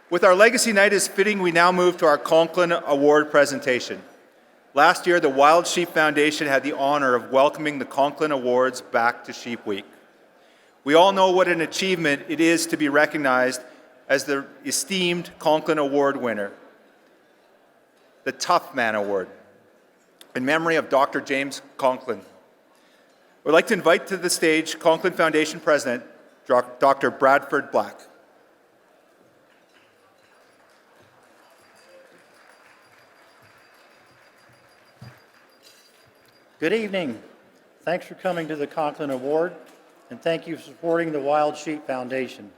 With our Legacy Night is fitting, we now move to our Conklin Award presentation. Last year, the Wild Sheep Foundation had the honor of welcoming the Conklin Awards back to Sheep Week. We all know what an achievement it is to be recognized as the esteemed Conklin Award winner, the Tough Man Award, in memory of Dr. James Conklin. We'd like to invite to the stage Conklin Foundation President, Dr. Bradford Black. Good evening. Thanks for coming to the Conklin Award, and thank you for supporting the Wild Sheep Foundation.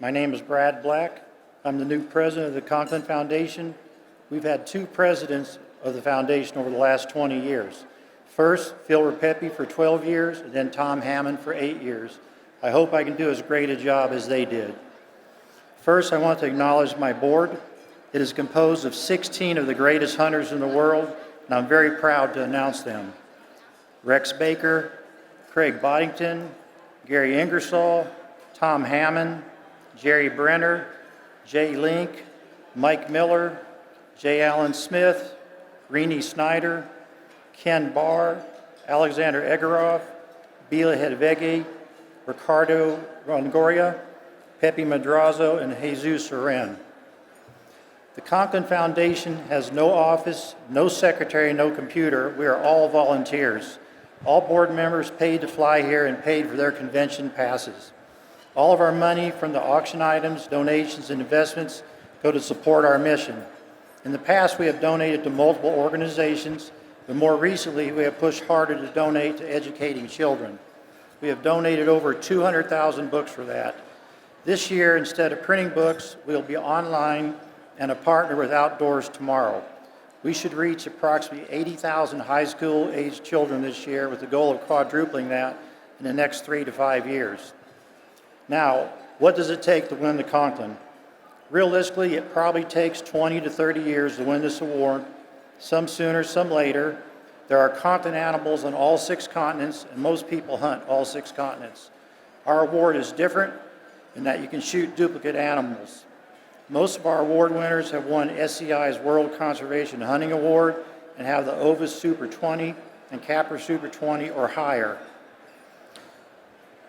My name is Brad Black. I'm the new president of the Conklin Foundation. We've had two presidents of the foundation over the last 20 years. First, Phil Repepe for 12 years, and then Tom Hammond for 8 years. I hope I can do as great a job as they did. First, I want to acknowledge my board. It is composed of 16 of the greatest hunters in the world, and I'm very proud to announce them. Rex Baker, Craig Boddington, Gary Ingersoll, Tom Hammond, Jerry Brenner, Jay Link, Mike Miller, J. Allen Smith, Renee Snyder, Ken Barr, Alexander Egeroff, Bila Hedvegi, Ricardo Rongoria, Pepe Madrazo, and Jesus Soren. The Conklin Foundation has no office, no secretary, no computer. We are all volunteers. All board members paid to fly here and paid for their convention passes. All of our money from the auction items, donations, and investments go to support our mission. In the past, we have donated to multiple organizations, but more recently, we have pushed harder to donate to educating children. We have donated over 200,000 books for that. This year, instead of printing books, we'll be online and a partner with Outdoors Tomorrow. We should reach approximately 80,000 high school-aged children this year with the goal of quadrupling that in the next 3 to 5 years. Now, what does it take to win the Conklin? Realistically, it probably takes 20 to 30 years to win this award, some sooner, some later. There are Conklin animals on all 6 continents, and most people hunt all 6 continents. Our award is different in that you can shoot duplicate animals. Most of our award winners have won SCI's World Conservation Hunting Award and have the Ovis Super 20 and Capra Super 20 or higher.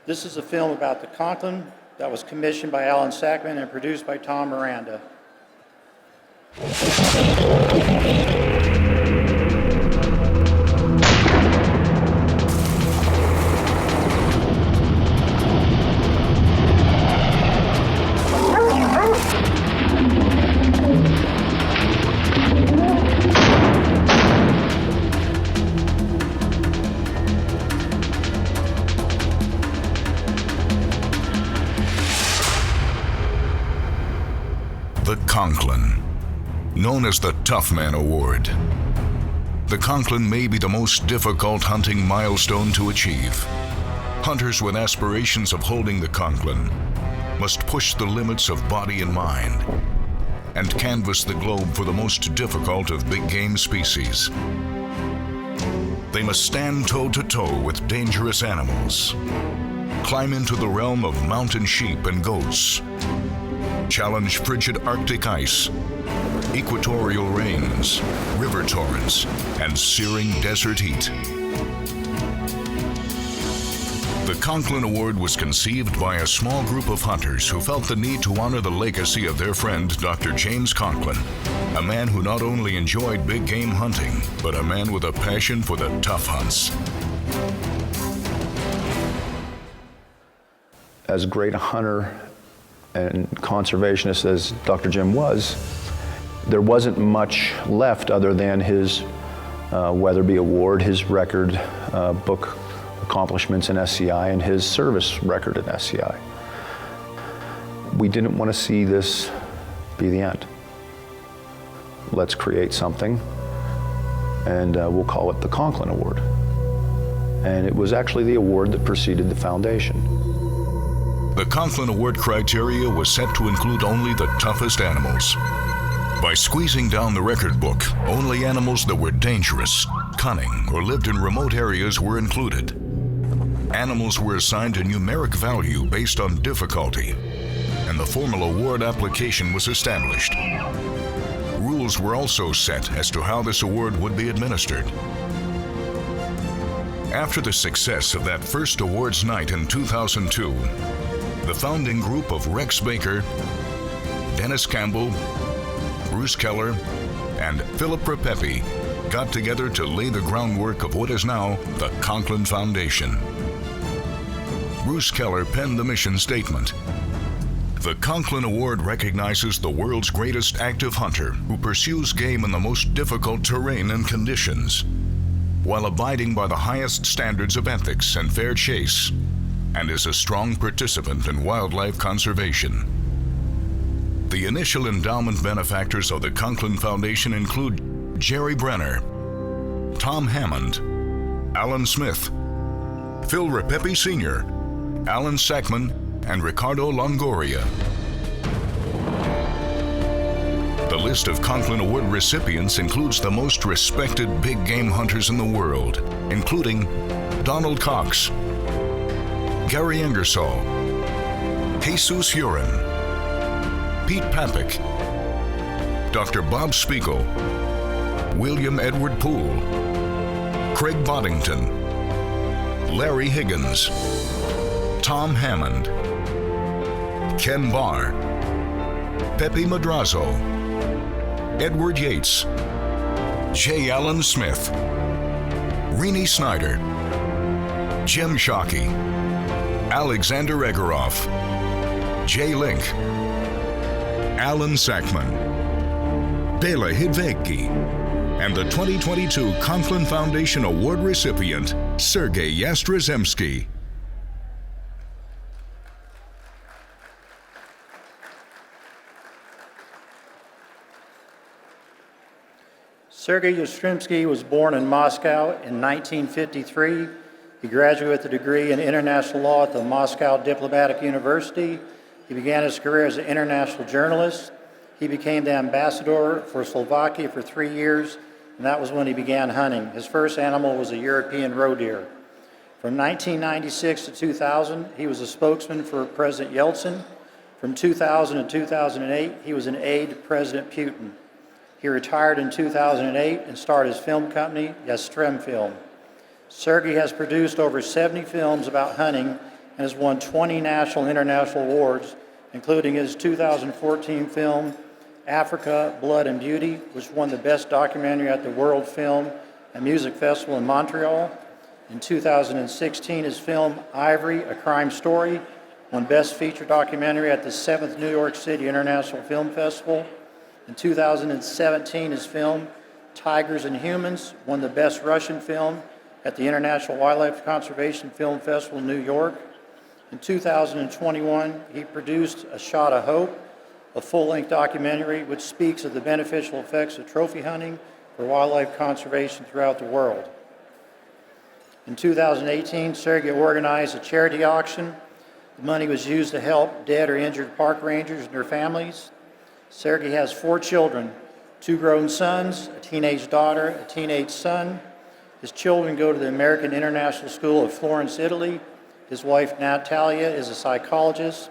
This is a film about the Conklin that was commissioned by Alan Sackman and produced by Tom Miranda. The Conklin, known as the Tough Man Award. The Conklin may be the most difficult hunting milestone to achieve. Hunters with aspirations of holding the Conklin must push the limits of body and mind and canvass the globe for the most difficult of big game species. They must stand toe-to-toe with dangerous animals, climb into the realm of mountain sheep and goats, challenge frigid Arctic ice, equatorial rains, river torrents, and searing desert heat. The Conklin Award was conceived by a small group of hunters who felt the need to honor the legacy of their friend, Dr. James Conklin, a man who not only enjoyed big game hunting, but a man with a passion for the tough hunts. As great a hunter and conservationist as Dr. Jim was, there wasn't much left other than his Weatherby Award, his record book accomplishments in SCI, and his service record in SCI. We didn't want to see this be the end. Let's create something, and we'll call it the Conklin Award. And it was actually the award that preceded the foundation. The Conklin Award criteria was set to include only the toughest animals. By squeezing down the record book, only animals that were dangerous, cunning, or lived in remote areas were included. Animals were assigned a numeric value based on difficulty, and and the formal award application was established. Rules were also set as to how this award would be administered. After the success of that first awards night in 2002, the founding group of Rex Baker, Dennis Campbell, Bruce Keller, and Philip Repepe got together to lay the groundwork of what is now the Conklin Foundation. Bruce Keller penned the mission statement. The Conklin Award recognizes the world's greatest active hunter who pursues game in the most difficult terrain and conditions, while abiding by the highest standards of ethics and fair chase, and is a strong participant in wildlife conservation. The initial endowment benefactors of the Conklin Foundation include Jerry Brenner, Tom Hammond, Alan Smith, Phil Repepe Sr., Alan Sackman, and Ricardo Longoria. The list of Conklin Award recipients includes the most respected big game hunters in the world, including Donald Cox, Gary Ingersoll, Jesus Huron, Pete Papik, Dr. Bob Spiegel, William Edward Poole, Craig Boddington, Larry Higgins, Tom Hammond, Ken Barr, Pepe Madrazo, Edward Yates, J. Allen Smith, Renee Snyder, Jim Shockey, Alexander Egoroff, Jay Link, Alan Sackman, Bela Hidvegi, and the 2022 Conklin Foundation Award recipient, Sergei Yastrzemski. Sergei Yastrzemski was born in Moscow in 1953. He graduated with a degree in international law at the Moscow Diplomatic University. He began his career as an international journalist. He became the ambassador for Slovakia for 3 years, and that was when he began hunting. His first animal was a European roe deer. From 1996 to 2000, he was a spokesman for President Yeltsin. From 2000 to 2008, he was an aide to President Putin. He retired in 2008 and started his film company, Yastrem Film. Sergei has produced over 70 films about hunting and has won 20 national and international awards, including his 2014 film, Africa, Blood and Beauty, which won the Best Documentary at the World Film and Music Festival in Montreal. In 2016, his film, Ivory, A Crime Story, won Best Feature Documentary at the 7th New York City International Film Festival. In 2017, his film, Tigers and Humans, won the Best Russian Film at the International Wildlife Conservation Film Festival in New York. In 2021, he produced A Shot of Hope, a full-length documentary which speaks of the beneficial effects of trophy hunting for wildlife conservation throughout the world. In 2018, Sergei organized a charity auction. The money was used to help dead or injured park rangers and their families. Sergei has 4 children, 2 grown sons, a teenage daughter, a teenage son. His children go to the American International School of Florence, Italy. His wife, Natalia, is a psychologist.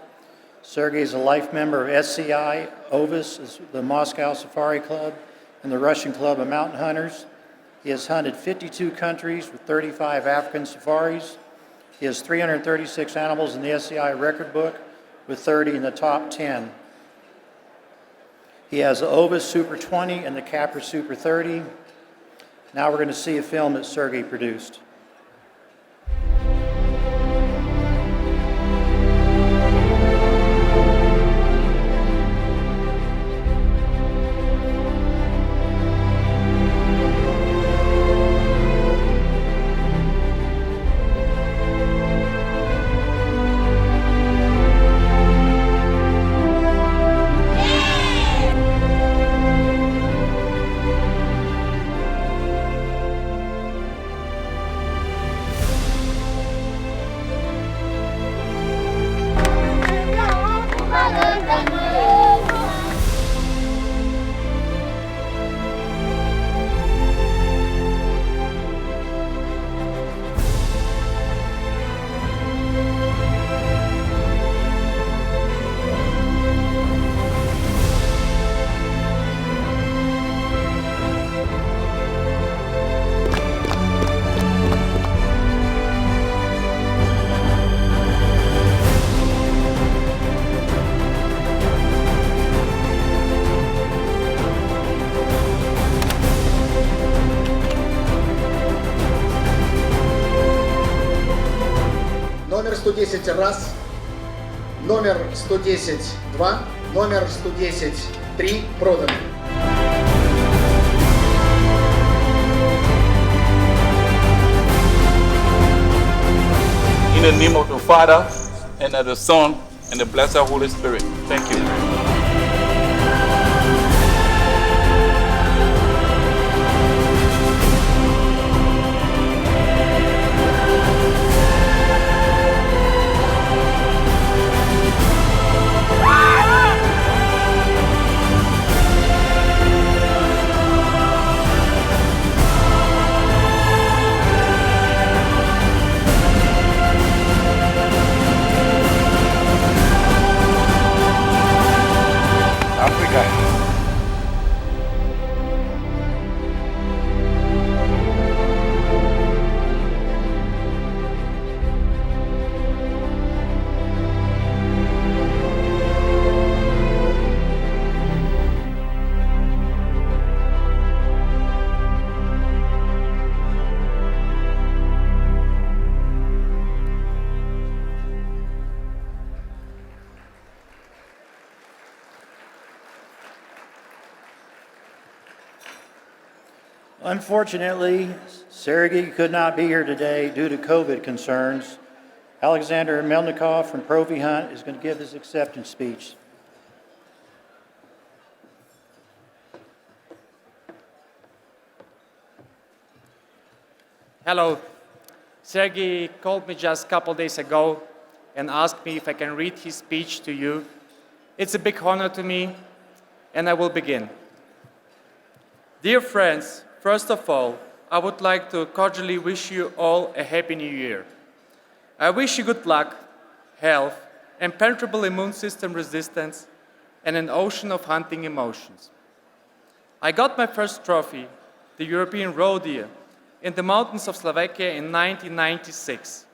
Sergei is a life member of SCI, Ovis, is the Moscow Safari Club, and the Russian Club of Mountain Hunters. He has hunted 52 countries with 35 African safaris. He has 336 animals in the SCI record book, with 30 in the top 10. He has the Ovis Super 20 and the Capra Super 30. Now we're going to see a film that Sergei produced. 110 раз, номер 110 2, номер 110 3 проданы. In the name of the Father, and of the Son, and the blessed Holy Spirit. Thank you. Africa. Unfortunately, Sergei could not be here today due to COVID concerns. Alexander Melnikov from Profi Hunt is going to give his acceptance speech. Hello. Sergei called me just a couple days ago and asked me if I can read his speech to you. It's a big honor to me, and I will begin. Dear friends, first of all, I would like to cordially wish you all a happy new year. I wish you good luck, health, impenetrable immune system resistance, and an ocean of hunting emotions. I got my first trophy, the European Roe Deer, in the mountains of Slovakia in 1996.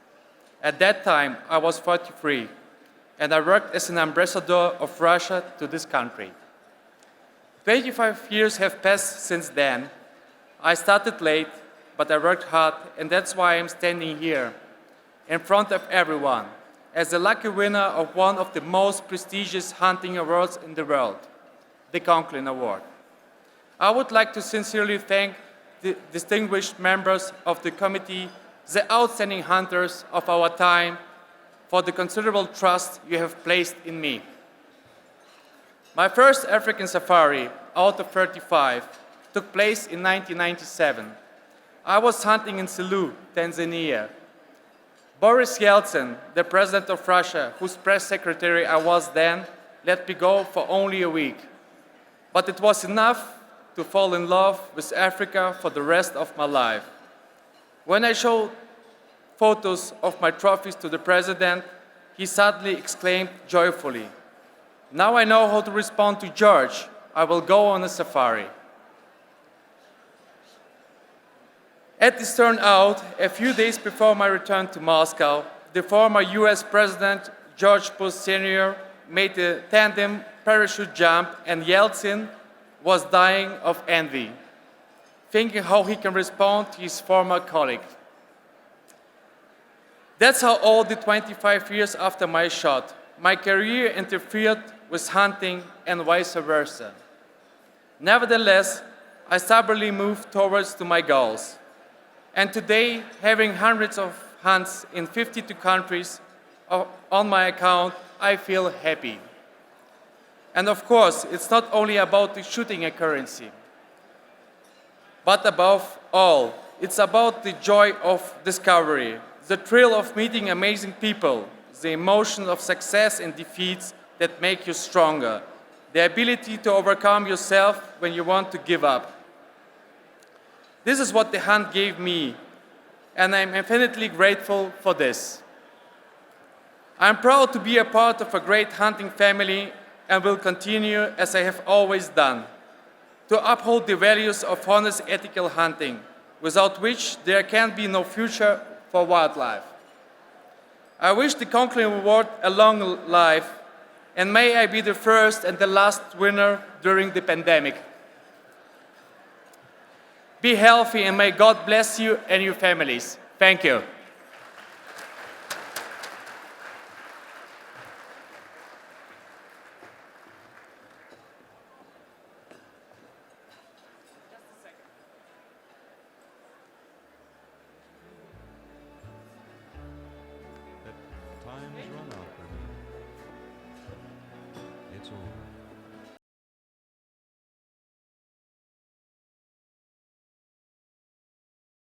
At that time, I was 43, and I worked as an ambassador of Russia to this country. 25 years have passed since then. I started late, but I worked hard, and that's why I'm standing here, in front of everyone, as the lucky winner of one of the most prestigious hunting awards in the world, the Conklin Award. I would like to sincerely thank the distinguished members of the committee, the outstanding hunters of our time, for the considerable trust you have placed in me. My first African safari, out of 35, took place in 1997. I was hunting in Selous, Tanzania. Boris Yeltsin, the president of Russia, whose press secretary I was then, let me go for only a week. But it was enough to fall in love with Africa for the rest of my life. When I showed photos of my trophies to the president, he suddenly exclaimed joyfully, "Now I know how to respond to George. I will go on a safari." As this turned out, a few days before my return to Moscow, the former US President George Bush Sr. made a tandem parachute jump, and Yeltsin was dying of envy, thinking how he can respond to his former colleague. That's how all the 25 years after my shot, my career interfered with hunting and vice versa. Nevertheless, I stubbornly moved towards to my goals. And today, having hundreds of hunts in 52 countries on my account, I feel happy. And of course, it's not only about the shooting a currency, but above all, it's about the joy of discovery, the thrill of meeting amazing people, the emotion of success and defeats that make you stronger, the ability to overcome yourself when you want to give up. This is what the hunt gave me, and I'm infinitely grateful for this. I'm proud to be a part of a great hunting family and will continue, as I have always done, to uphold the values of honest ethical hunting, without which there can be no future for wildlife. I wish the Conklin Award a long life, and may I be the first and the last winner during the pandemic. Be healthy, and may God bless you and your families. Thank you.